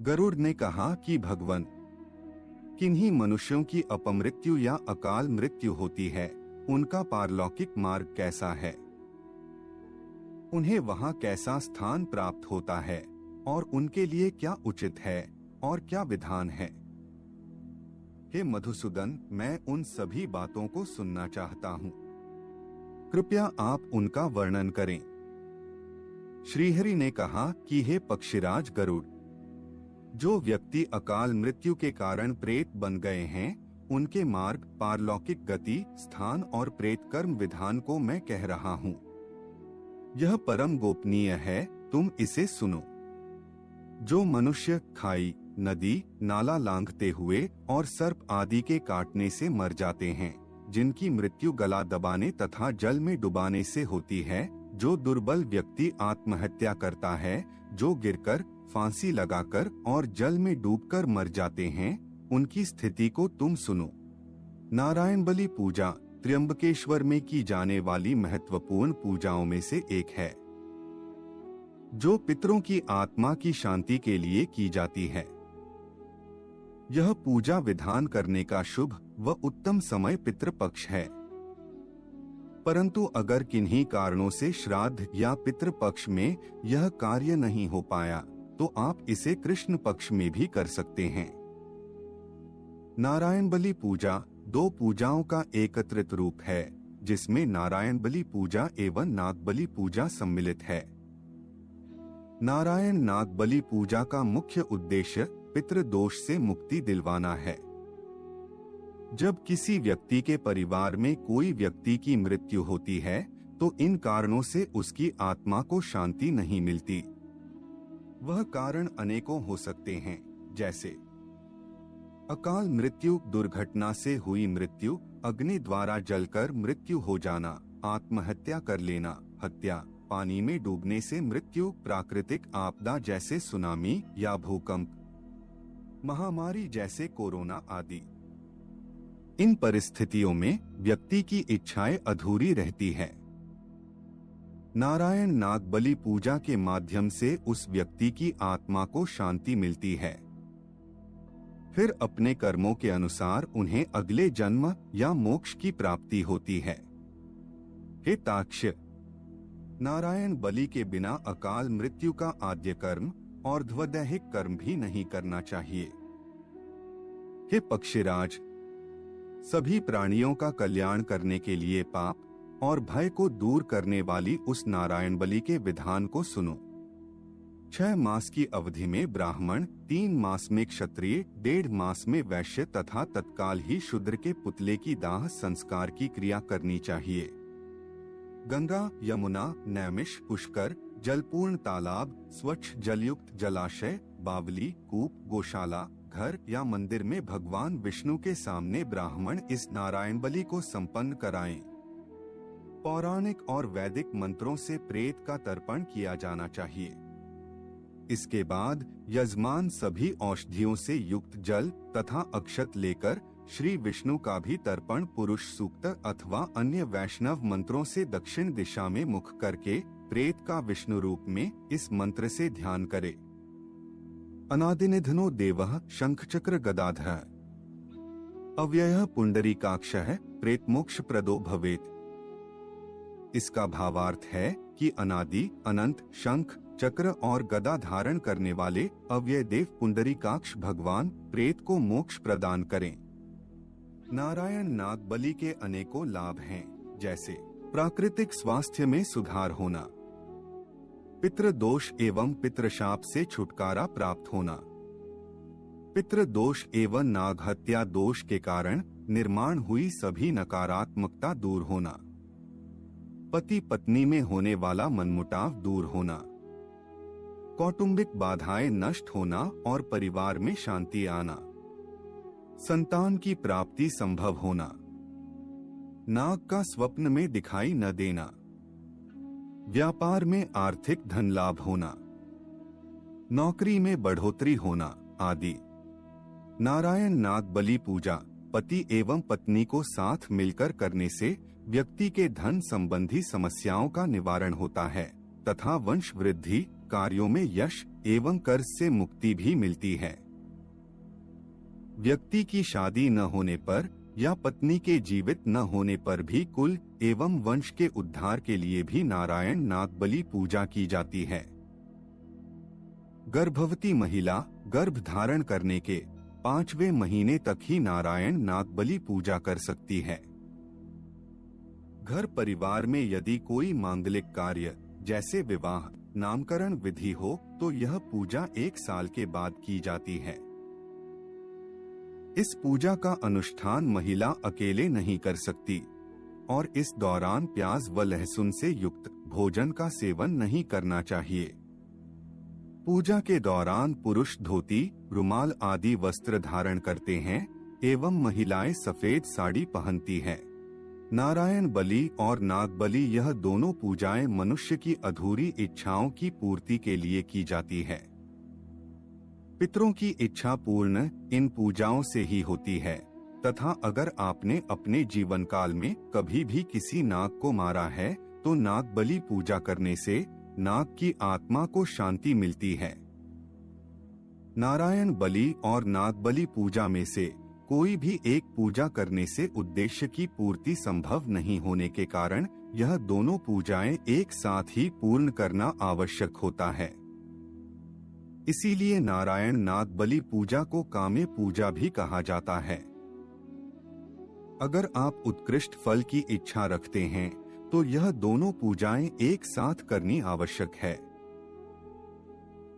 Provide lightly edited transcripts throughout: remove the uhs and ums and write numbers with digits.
गरुड़ ने कहा कि भगवान, किन्हीं मनुष्यों की अपमृत्यु या अकाल मृत्यु होती है, उनका पारलौकिक मार्ग कैसा है, उन्हें वहां कैसा स्थान प्राप्त होता है और उनके लिए क्या उचित है और क्या विधान है। हे मधुसूदन, मैं उन सभी बातों को सुनना चाहता हूँ। कृपया आप उनका वर्णन करें। श्रीहरि ने कहा कि हे पक्षीराज गरुड़, जो व्यक्ति अकाल मृत्यु के कारण प्रेत बन गए हैं, उनके मार्ग, पारलौकिक गति, स्थान और प्रेत कर्म विधान को मैं कह रहा हूँ। यह परम गोपनीय है, तुम इसे सुनो। जो मनुष्य खाई, नदी, नाला लांघते हुए और सर्प आदि के काटने से मर जाते हैं, जिनकी मृत्यु गला दबाने तथा जल में डुबाने से होती है, जो दुर्बल व्यक्ति आत्महत्या करता है, जो गिरकर, फांसी लगाकर और जल में डूबकर मर जाते हैं, उनकी स्थिति को तुम सुनो। नारायण बलि पूजा त्र्यंबकेश्वर में की जाने वाली महत्वपूर्ण पूजाओं में से एक है, जो पितरों की आत्मा की शांति के लिए की जाती है। यह पूजा विधान करने का शुभ व उत्तम समय पितृपक्ष है। परंतु अगर किन्हीं कारणों से श्राद्ध या पितृपक्ष में यह कार्य नहीं हो पाया, तो आप इसे कृष्ण पक्ष में भी कर सकते हैं। नारायण बलि पूजा दो पूजाओं का एकत्रित रूप है, जिसमें नारायण बलि पूजा एवं नाग बलि पूजा सम्मिलित है। नारायण नाग बलि पूजा का मुख्य उद्देश्य पितृदोष से मुक्ति दिलवाना है। जब किसी व्यक्ति के परिवार में कोई व्यक्ति की मृत्यु होती है, तो इन कारणों से उसकी आत्मा को शांति नहीं मिलती। वह कारण अनेकों हो सकते हैं, जैसे अकाल मृत्यु, दुर्घटना से हुई मृत्यु, अग्नि द्वारा जलकर मृत्यु हो जाना, आत्महत्या कर लेना, हत्या, पानी में डूबने से मृत्यु, प्राकृतिक आपदा जैसे सुनामी या भूकंप, महामारी जैसे कोरोना आदि। इन परिस्थितियों में व्यक्ति की इच्छाएं अधूरी रहती है। नारायण नाग बलि पूजा के माध्यम से उस व्यक्ति की आत्मा को शांति मिलती है। फिर अपने कर्मों के अनुसार उन्हें अगले जन्म या मोक्ष की प्राप्ति होती है। हे ताक्ष, नारायण बलि के बिना अकाल मृत्यु का आद्य कर्म और ध्वदैहिक कर्म भी नहीं करना चाहिए। हे पक्षीराज, सभी प्राणियों का कल्याण करने के लिए पाप और भय को दूर करने वाली उस नारायण बलि के विधान को सुनो। 6 मास की अवधि में ब्राह्मण, 3 मास में क्षत्रिय, 1.5 मास में वैश्य तथा तत्काल ही शूद्र के पुतले की दाह संस्कार की क्रिया करनी चाहिए। गंगा, यमुना, नैमिष, पुष्कर, जलपूर्ण तालाब, स्वच्छ जलयुक्त जलाशय, बावली, कूप, गौशाला, घर या मंदिर में भगवान विष्णु के सामने ब्राह्मण इस नारायण बलि को संपन्न कराएं। पौराणिक और वैदिक मंत्रों से प्रेत का तर्पण किया जाना चाहिए। इसके बाद यजमान सभी औषधियों से युक्त जल तथा अक्षत लेकर श्री विष्णु का भी तर्पण पुरुष सूक्त अथवा अन्य वैष्णव मंत्रों से दक्षिण दिशा में मुख करके प्रेत का विष्णु रूप में इस मंत्र से ध्यान करे। अनादिनिधनो देवः शंखचक्र गदाधरः अव्ययः पुंडरीकाक्षः प्रेत मोक्ष प्रदो भवेत्। इसका भावार्थ है कि अनादि, अनंत, शंख, चक्र और गदा धारण करने वाले अव्यय देव पुंडरीकाक्ष भगवान प्रेत को मोक्ष प्रदान करें। नारायण नाग बलि के अनेकों लाभ हैं, जैसे प्राकृतिक स्वास्थ्य में सुधार होना, पितृदोष एवं पितृशाप से छुटकारा प्राप्त होना, पितृदोष एवं नाग हत्या दोष के कारण निर्माण हुई सभी नकारात्मकता दूर होना, पति पत्नी में होने वाला मनमुटाव दूर होना, कौटुंबिक बाधाएं नष्ट होना और परिवार में शांति आना, संतान की प्राप्ति संभव होना, नाग का स्वप्न में दिखाई न देना, व्यापार में आर्थिक धन लाभ होना, नौकरी में बढ़ोतरी होना आदि। नारायण नाग बलि पूजा पति एवं पत्नी को साथ मिलकर करने से व्यक्ति के धन संबंधी समस्याओं का निवारण होता है तथा वंश वृद्धि, कार्यों में यश एवं कर्ज से मुक्ति भी मिलती है। व्यक्ति की शादी न होने पर या पत्नी के जीवित न होने पर भी कुल एवं वंश के उद्धार के लिए भी नारायण नागबलि पूजा की जाती है। गर्भवती महिला गर्भ धारण करने के 5वें महीने तक ही नारायण नागबलि पूजा कर सकती है। घर परिवार में यदि कोई मांगलिक कार्य जैसे विवाह नामकरण विधि हो तो यह पूजा 1 साल के बाद की जाती है। इस पूजा का अनुष्ठान महिला अकेले नहीं कर सकती और इस दौरान प्याज व लहसुन से युक्त भोजन का सेवन नहीं करना चाहिए। पूजा के दौरान पुरुष धोती, रुमाल आदि वस्त्र धारण करते हैं एवं महिलाएं सफेद साड़ी पहनती हैं। नारायण बलि और नागबलि यह दोनों पूजाएं मनुष्य की अधूरी इच्छाओं की पूर्ति के लिए की जाती है। पितरों की इच्छा पूर्ण इन पूजाओं से ही होती है तथा अगर आपने अपने जीवन काल में कभी भी किसी नाग को मारा है तो नागबलि पूजा करने से नाग की आत्मा को शांति मिलती है। नारायण बलि और नागबलि पूजा में से कोई भी एक पूजा करने से उद्देश्य की पूर्ति संभव नहीं होने के कारण यह दोनों पूजाएं एक साथ ही पूर्ण करना आवश्यक होता है। इसीलिए नारायण नागबलि पूजा को काम्य पूजा भी कहा जाता है। अगर आप उत्कृष्ट फल की इच्छा रखते हैं तो यह दोनों पूजाएं एक साथ करनी आवश्यक है।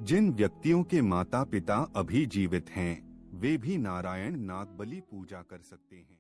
जिन व्यक्तियों के माता पिता अभी जीवित हैं वे भी नारायण नागबलि पूजा कर सकते हैं।